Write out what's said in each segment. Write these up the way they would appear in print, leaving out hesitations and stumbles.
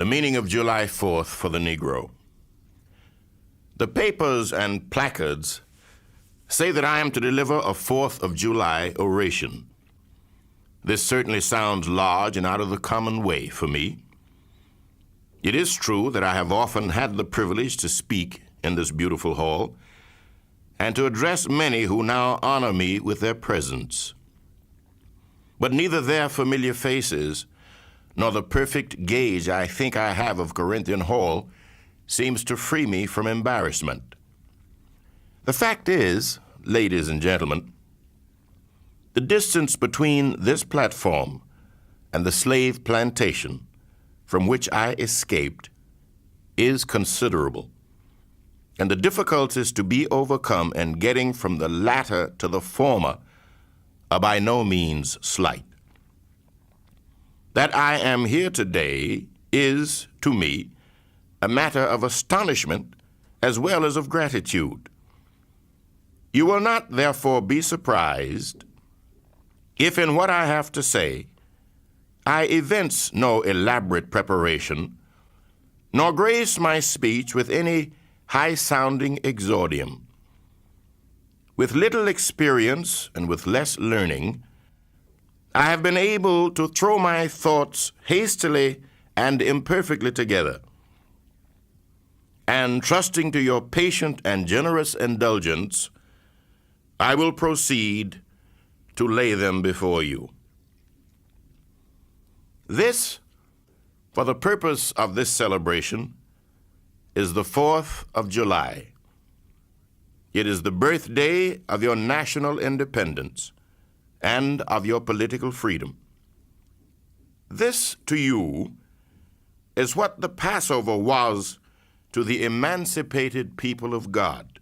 meaning of July 4th for the Negro. The papers and placards say that I am to deliver a 4th of July oration. This certainly sounds large and out of the common way for me. It is true that I have often had the privilege to speak in this beautiful hall and to address many who now honor me with their presence. But neither their familiar faces nor the perfect gauge I think I have of Corinthian Hall seems to free me from embarrassment. The fact is, ladies and gentlemen, the distance between this platform and the slave plantation from which I escaped is considerable, and the difficulties to be overcome in getting from the latter to the former are by no means slight. That I am here today is, to me, a matter of astonishment as well as of gratitude. You will not, therefore, be surprised if in what I have to say I evince no elaborate preparation, nor grace my speech with any high-sounding exordium. With little experience and with less learning, I have been able to throw my thoughts hastily and imperfectly together, and trusting to your patient and generous indulgence, I will proceed to lay them before you. This, for the purpose of this celebration, is the 4th of July. It is the birthday of your national independence and of your political freedom. This, to you, is what the Passover was to the emancipated people of God.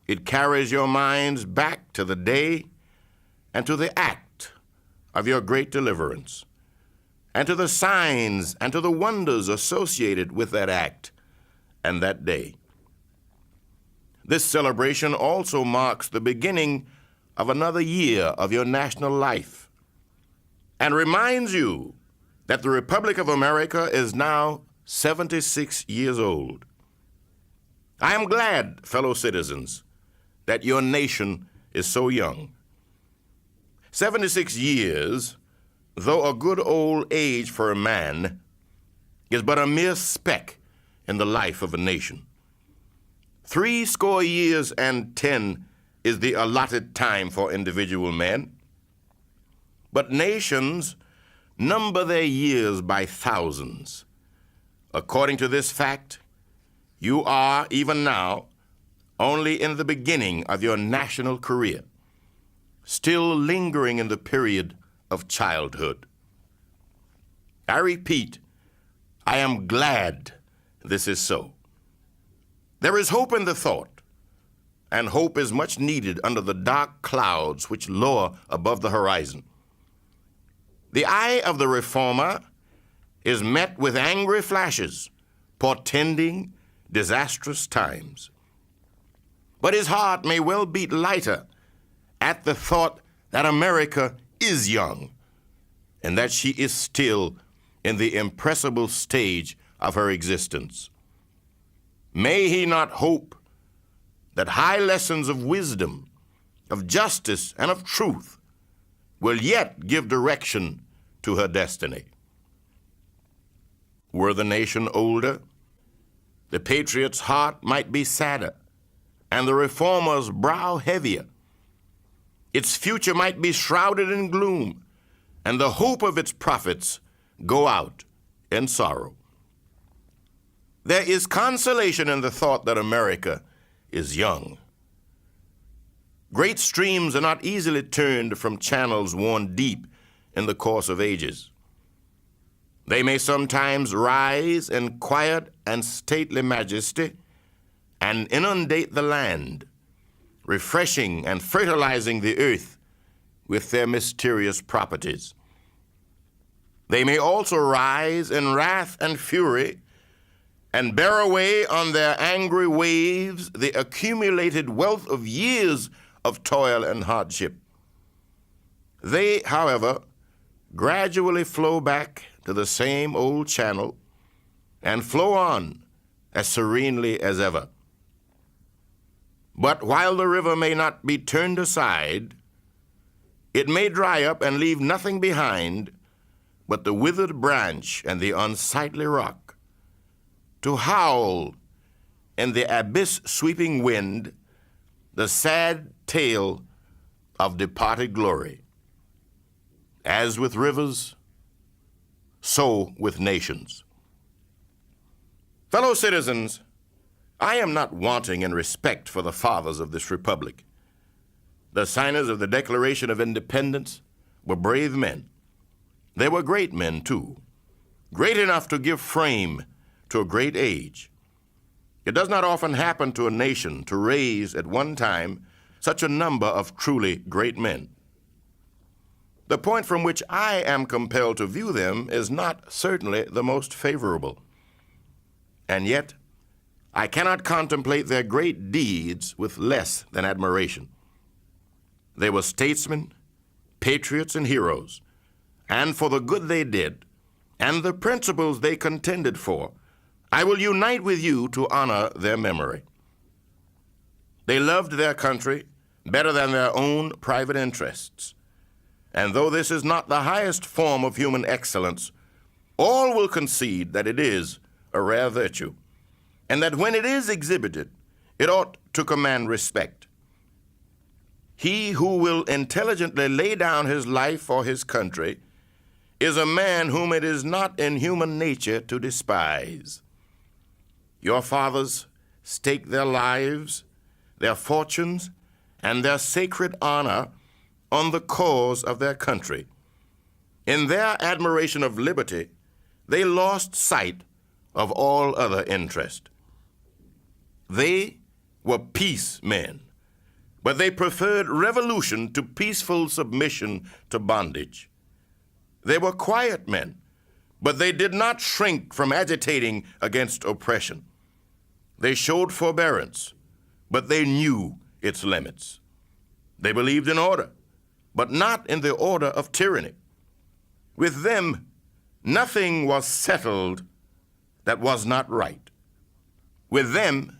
It carries your minds back to the day and to the act of your great deliverance, and to the signs and to the wonders associated with that act and that day. This celebration also marks the beginning of another year of your national life and reminds you that the Republic of America is now 76 years old. I am glad, fellow citizens, that your nation is so young. 76 years, though a good old age for a man, is but a mere speck in the life of a nation. 70 years and 10 is the allotted time for individual men, but nations number their years by thousands. According to this fact, you are, even now, only in the beginning of your national career, still lingering in the period of childhood. I repeat, I am glad this is so. There is hope in the thought, and hope is much needed under the dark clouds which lower above the horizon. The eye of the reformer is met with angry flashes, portending disastrous times. But his heart may well beat lighter at the thought that America is young, and that she is still in the impressible stage of her existence. May he not hope that high lessons of wisdom, of justice, and of truth will yet give direction to her destiny. Were the nation older, the patriot's heart might be sadder, and the reformer's brow heavier. Its future might be shrouded in gloom, and the hope of its prophets go out in sorrow. There is consolation in the thought that America is young. Great streams are not easily turned from channels worn deep in the course of ages. They may sometimes rise in quiet and stately majesty and inundate the land, refreshing and fertilizing the earth with their mysterious properties. They may also rise in wrath and fury and bear away on their angry waves the accumulated wealth of years of toil and hardship. They, however, gradually flow back to the same old channel and flow on as serenely as ever. But while the river may not be turned aside, it may dry up and leave nothing behind but the withered branch and the unsightly rock, to howl in the abyss-sweeping wind the sad tale of departed glory. As with rivers, so with nations. Fellow citizens, I am not wanting in respect for the fathers of this republic. The signers of the Declaration of Independence were brave men. They were great men, too, great enough to give frame to a great age. It does not often happen to a nation to raise at one time such a number of truly great men. The point from which I am compelled to view them is not certainly the most favorable. And yet, I cannot contemplate their great deeds with less than admiration. They were statesmen, patriots, and heroes, and for the good they did, and the principles they contended for, I will unite with you to honor their memory. They loved their country better than their own private interests. And though this is not the highest form of human excellence, all will concede that it is a rare virtue, and that when it is exhibited, it ought to command respect. He who will intelligently lay down his life for his country is a man whom it is not in human nature to despise. Your fathers staked their lives, their fortunes, and their sacred honor on the cause of their country. In their admiration of liberty, they lost sight of all other interest. They were peace men, but they preferred revolution to peaceful submission to bondage. They were quiet men, but they did not shrink from agitating against oppression. They showed forbearance, but they knew its limits. They believed in order, but not in the order of tyranny. With them, nothing was settled that was not right. With them,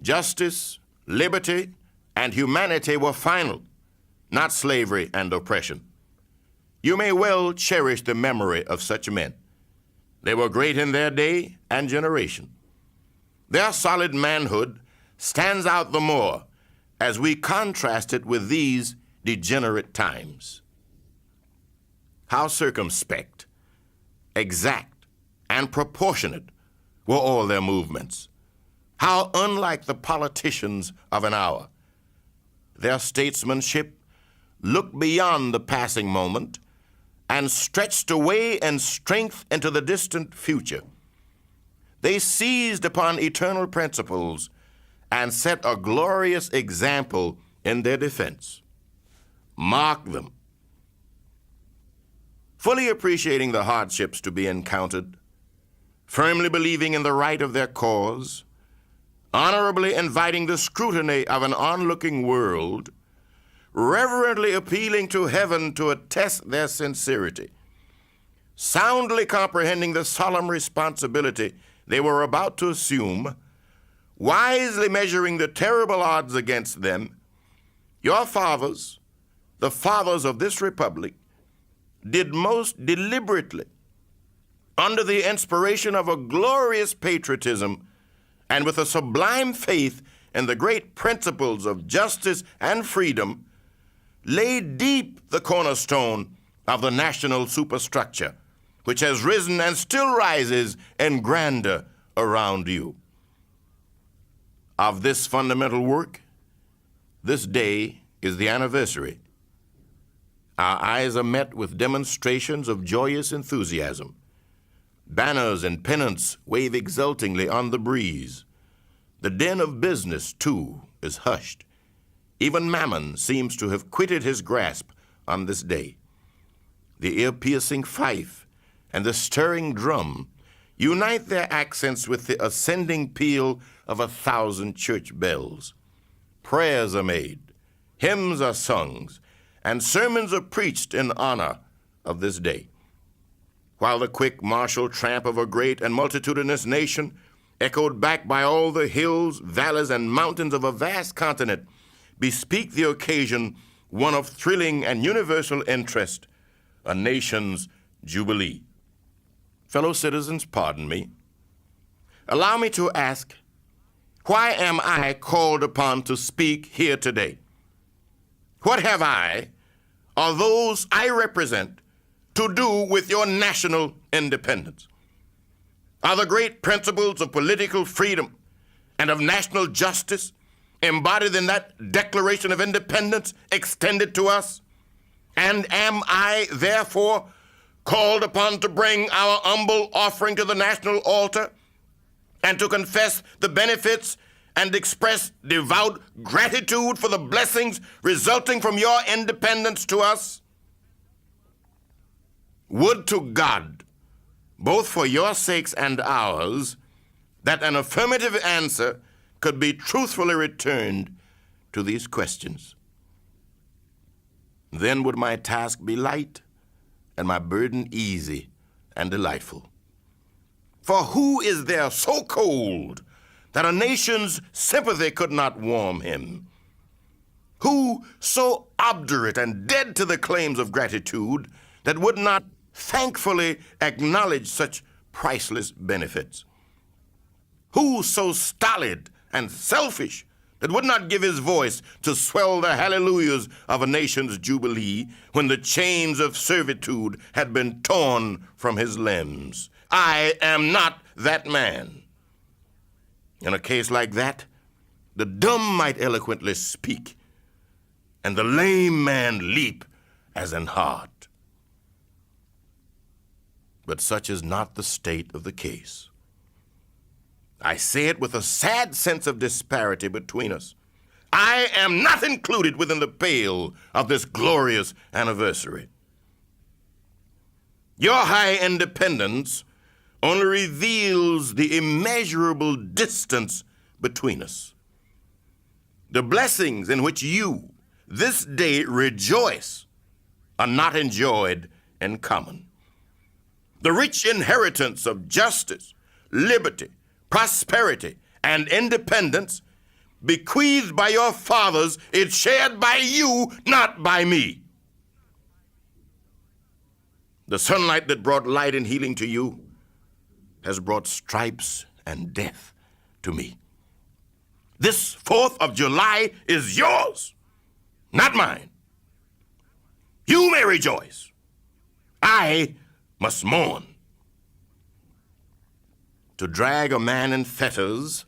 justice, liberty, and humanity were final, not slavery and oppression. You may well cherish the memory of such men. They were great in their day and generation. Their solid manhood stands out the more as we contrast it with these degenerate times. How circumspect, exact, and proportionate were all their movements. How unlike the politicians of an hour. Their statesmanship looked beyond the passing moment and stretched away in strength into the distant future. They seized upon eternal principles and set a glorious example in their defense. Mark them. Fully appreciating the hardships to be encountered, firmly believing in the right of their cause, honorably inviting the scrutiny of an onlooking world, reverently appealing to heaven to attest their sincerity, soundly comprehending the solemn responsibility they were about to assume, wisely measuring the terrible odds against them, your fathers, the fathers of this republic, did most deliberately, under the inspiration of a glorious patriotism and with a sublime faith in the great principles of justice and freedom, lay deep the cornerstone of the national superstructure, which has risen and still rises in grandeur around you. Of this fundamental work, this day is the anniversary. Our eyes are met with demonstrations of joyous enthusiasm. Banners and pennants wave exultingly on the breeze. The din of business, too, is hushed. Even Mammon seems to have quitted his grasp on this day. The ear-piercing fife and the stirring drum unite their accents with the ascending peal of 1,000 church bells. Prayers are made, hymns are sung, and sermons are preached in honor of this day. while the quick martial tramp of a great and multitudinous nation, echoed back by all the hills, valleys, and mountains of a vast continent, bespeak the occasion one of thrilling and universal interest, a nation's jubilee. Fellow citizens, pardon me. Allow me to ask, why am I called upon to speak here today? What have I, or those I represent, to do with your national independence? Are the great principles of political freedom and of national justice embodied in that Declaration of Independence extended to us? And am I, therefore, called upon to bring our humble offering to the national altar and to confess the benefits and express devout gratitude for the blessings resulting from your independence to us? Would to God, both for your sakes and ours, that an affirmative answer could be truthfully returned to these questions. Then would my task be light and my burden easy and delightful. For who is there so cold that a nation's sympathy could not warm him? Who so obdurate and dead to the claims of gratitude that would not thankfully acknowledge such priceless benefits? Who so stolid and selfish that would not give his voice to swell the hallelujahs of a nation's jubilee when the chains of servitude had been torn from his limbs? I am not that man. In a case like that, the dumb might eloquently speak, and the lame man leap as an hart. But such is not the state of the case. I say it with a sad sense of disparity between us. I am not included within the pale of this glorious anniversary. Your high independence only reveals the immeasurable distance between us. The blessings in which you this day rejoice are not enjoyed in common. The rich inheritance of justice, liberty, prosperity, and independence bequeathed by your fathers is shared by you, not by me. The sunlight that brought light and healing to you has brought stripes and death to me. This 4th of July is yours, not mine. You may rejoice. I must mourn. To drag a man in fetters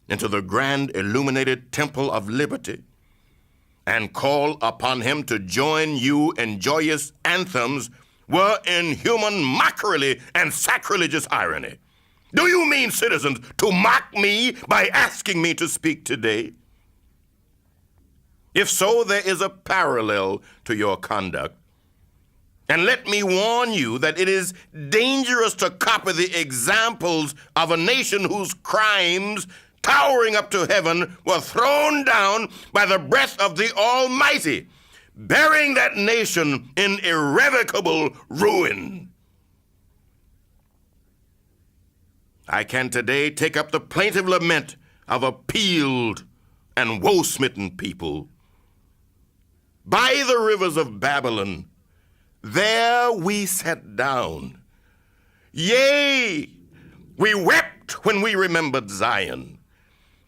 into the grand illuminated temple of liberty and call upon him to join you in joyous anthems were inhuman mockery and sacrilegious irony. Do you mean, citizens, to mock me by asking me to speak today? If so, there is a parallel to your conduct. And let me warn you that it is dangerous to copy the examples of a nation whose crimes, towering up to heaven, were thrown down by the breath of the Almighty, burying that nation in irrevocable ruin. I can today take up the plaintive lament of a peeled and woe-smitten people. By the rivers of Babylon, there we sat down. Yea, we wept when we remembered Zion.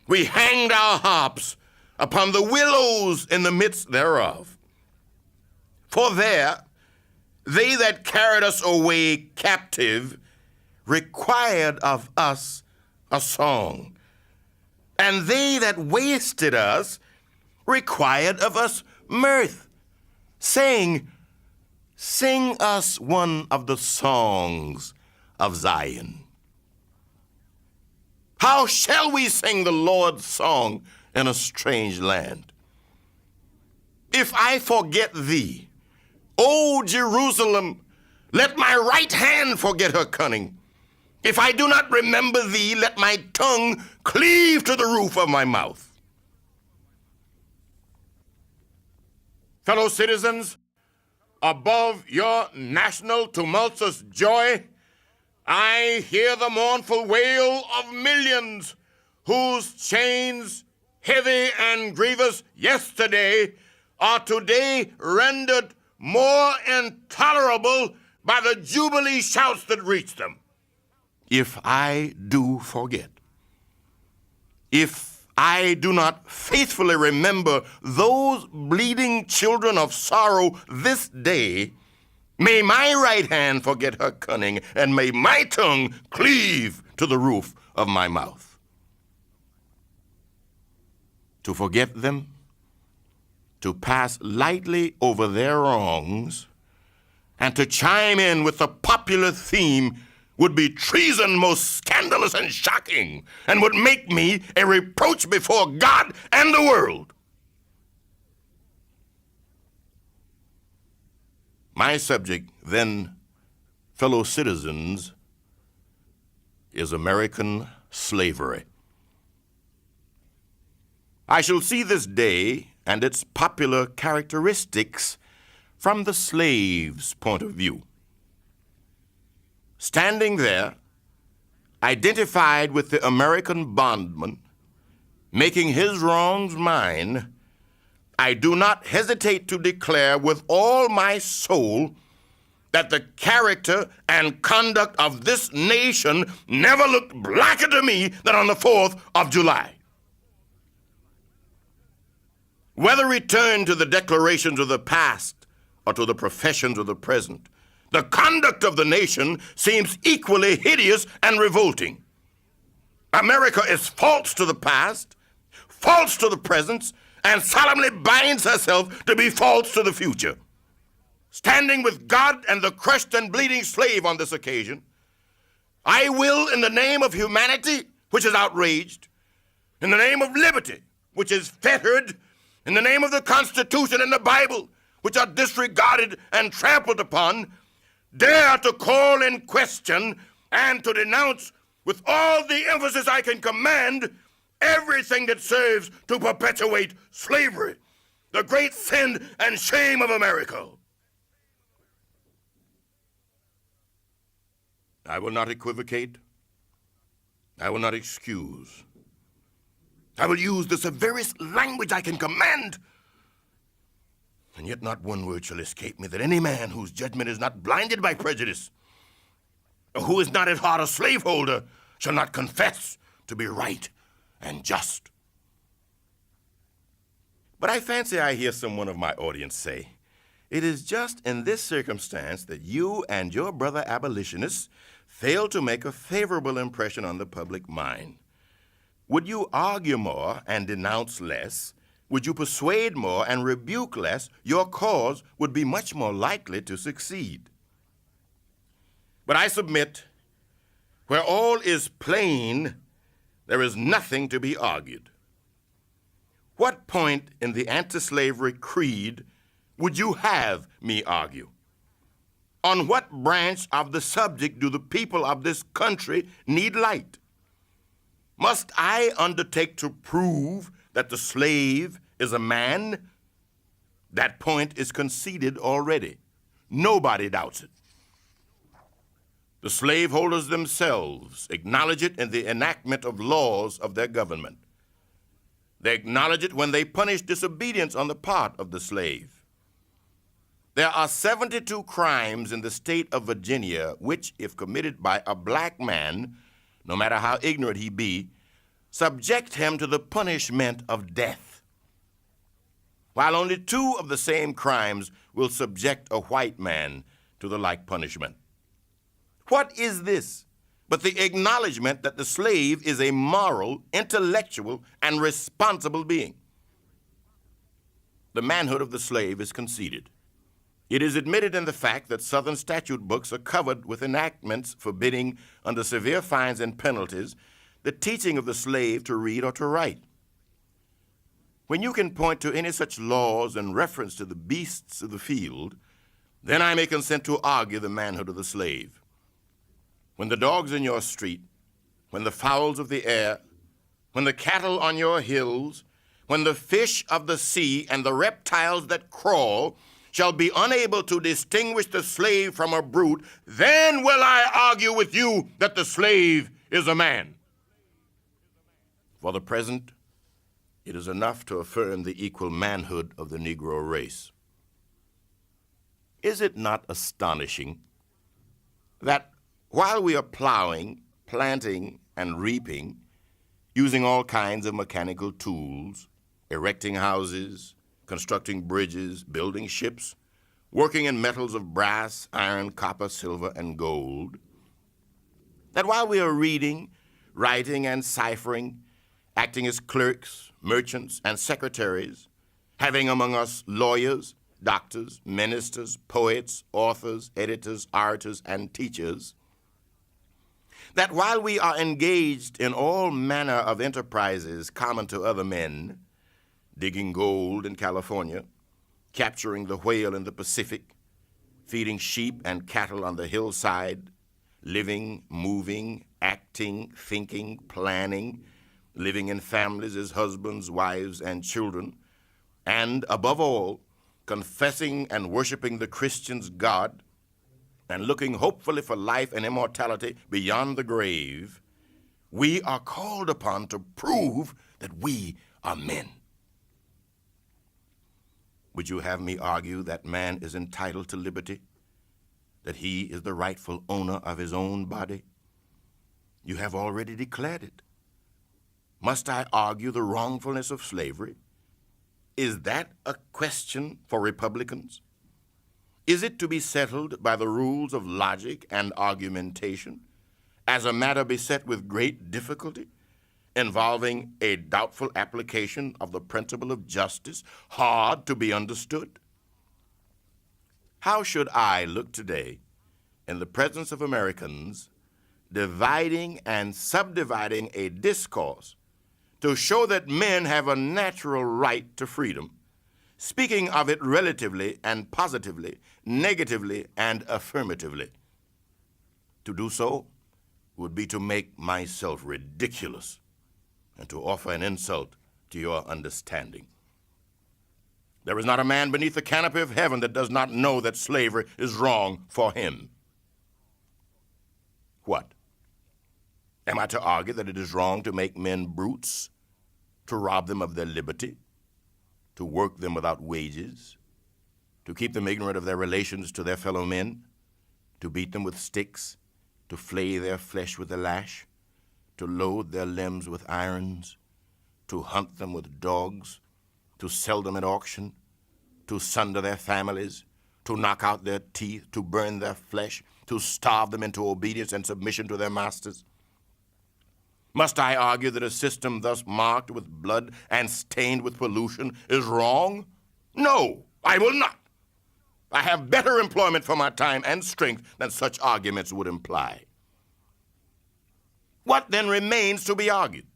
We hanged our harps upon the willows in the midst thereof. For there, they that carried us away captive required of us a song, and they that wasted us required of us mirth, saying, Sing us one of the songs of Zion. How shall we sing the Lord's song in a strange land? If I forget thee, O Jerusalem, let my right hand forget her cunning. If I do not remember thee, let my tongue cleave to the roof of my mouth. Fellow citizens, above your national tumultuous joy, I hear the mournful wail of millions whose chains, heavy and grievous yesterday, are today rendered more intolerable by the jubilee shouts that reach them. If I do forget, if I do not faithfully remember those bleeding children of sorrow this day, may my right hand forget her cunning, and may my tongue cleave to the roof of my mouth. To forget them, to pass lightly over their wrongs, and to chime in with the popular theme would be treason most scandalous and shocking, and would make me a reproach before God and the world. My subject, then, fellow citizens, is American slavery. I shall see this day and its popular characteristics from the slave's point of view. Standing there, identified with the American bondman, making his wrongs mine, I do not hesitate to declare with all my soul that the character and conduct of this nation never looked blacker to me than on the 4th of July. Whether returned to the declarations of the past or to the professions of the present, the conduct of the nation seems equally hideous and revolting. America is false to the past, false to the present, and solemnly binds herself to be false to the future. Standing with God and the crushed and bleeding slave on this occasion, I will, in the name of humanity, which is outraged, in the name of liberty, which is fettered, in the name of the Constitution and the Bible, which are disregarded and trampled upon, dare to call in question and to denounce with all the emphasis I can command everything that serves to perpetuate slavery, the great sin and shame of America. I will not equivocate. I will not excuse. I will use the severest language I can command. And yet not one word shall escape me that any man whose judgment is not blinded by prejudice, or who is not at heart a slaveholder, shall not confess to be right and just. But I fancy I hear someone of my audience say, it is just in this circumstance that you and your brother abolitionists fail to make a favorable impression on the public mind. Would you argue more and denounce less? Would you persuade more and rebuke less? Your cause would be much more likely to succeed. But I submit, where all is plain, there is nothing to be argued. What point in the anti-slavery creed would you have me argue? On what branch of the subject do the people of this country need light? Must I undertake to prove that the slave is a man? That point is conceded already. Nobody doubts it. The slaveholders themselves acknowledge it in the enactment of laws of their government. They acknowledge it when they punish disobedience on the part of the slave. There are 72 crimes in the state of Virginia which, if committed by a black man, no matter how ignorant he be, subject him to the punishment of death, while only 2 of the same crimes will subject a white man to the like punishment. What is this but the acknowledgement that the slave is a moral, intellectual, and responsible being? The manhood of the slave is conceded. It is admitted in the fact that Southern statute books are covered with enactments forbidding, under severe fines and penalties, the teaching of the slave to read or to write. When you can point to any such laws in reference to the beasts of the field, then I may consent to argue the manhood of the slave. When the dogs in your street, when the fowls of the air, when the cattle on your hills, when the fish of the sea and the reptiles that crawl shall be unable to distinguish the slave from a brute, then will I argue with you that the slave is a man. For the present, it is enough to affirm the equal manhood of the Negro race. Is it not astonishing that while we are plowing, planting, and reaping, using all kinds of mechanical tools, erecting houses, constructing bridges, building ships, working in metals of brass, iron, copper, silver, and gold, that while we are reading, writing, and ciphering, acting as clerks, merchants, and secretaries, having among us lawyers, doctors, ministers, poets, authors, editors, artists, and teachers, that while we are engaged in all manner of enterprises common to other men, digging gold in California, capturing the whale in the Pacific, feeding sheep and cattle on the hillside, living, moving, acting, thinking, planning, living in families as husbands, wives, and children, and above all, confessing and worshiping the Christian's God, and looking hopefully for life and immortality beyond the grave, we are called upon to prove that we are men. Would you have me argue that man is entitled to liberty, that he is the rightful owner of his own body? You have already declared it. Must I argue the wrongfulness of slavery? Is that a question for Republicans? Is it to be settled by the rules of logic and argumentation as a matter beset with great difficulty, involving a doubtful application of the principle of justice, hard to be understood? How should I look today in the presence of Americans, dividing and subdividing a discourse to show that men have a natural right to freedom, speaking of it relatively and positively, negatively and affirmatively? To do so would be to make myself ridiculous and to offer an insult to your understanding. There is not a man beneath the canopy of heaven that does not know that slavery is wrong for him. What? Am I to argue that it is wrong to make men brutes, to rob them of their liberty, to work them without wages, to keep them ignorant of their relations to their fellow men, to beat them with sticks, to flay their flesh with the lash, to load their limbs with irons, to hunt them with dogs, to sell them at auction, to sunder their families, to knock out their teeth, to burn their flesh, to starve them into obedience and submission to their masters? Must I argue that a system thus marked with blood and stained with pollution is wrong? No, I will not. I have better employment for my time and strength than such arguments would imply. What then remains to be argued?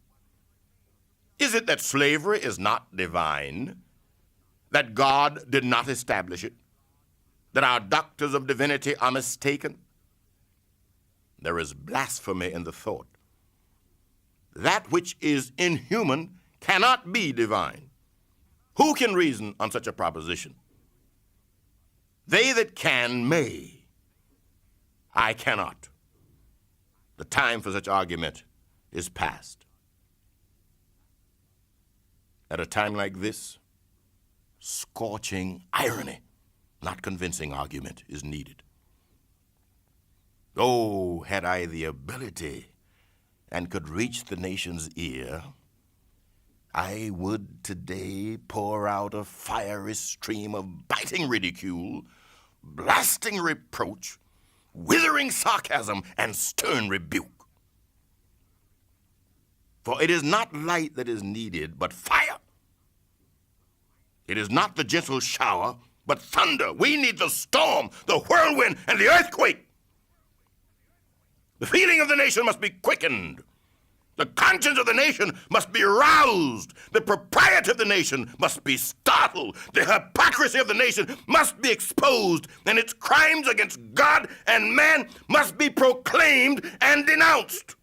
Is it that slavery is not divine, that God did not establish it, that our doctors of divinity are mistaken? There is blasphemy in the thought. That which is inhuman cannot be divine. Who can reason on such a proposition? They that can may. I cannot. The time for such argument is past. At a time like this, scorching irony, not convincing argument, is needed. Oh, had I the ability and could reach the nation's ear, I would today pour out a fiery stream of biting ridicule, blasting reproach, withering sarcasm, and stern rebuke. For it is not light that is needed, but fire. It is not the gentle shower, but thunder. We need the storm, the whirlwind, and the earthquake. The feeling of the nation must be quickened. The conscience of the nation must be roused. The propriety of the nation must be startled. The hypocrisy of the nation must be exposed, and its crimes against God and man must be proclaimed and denounced.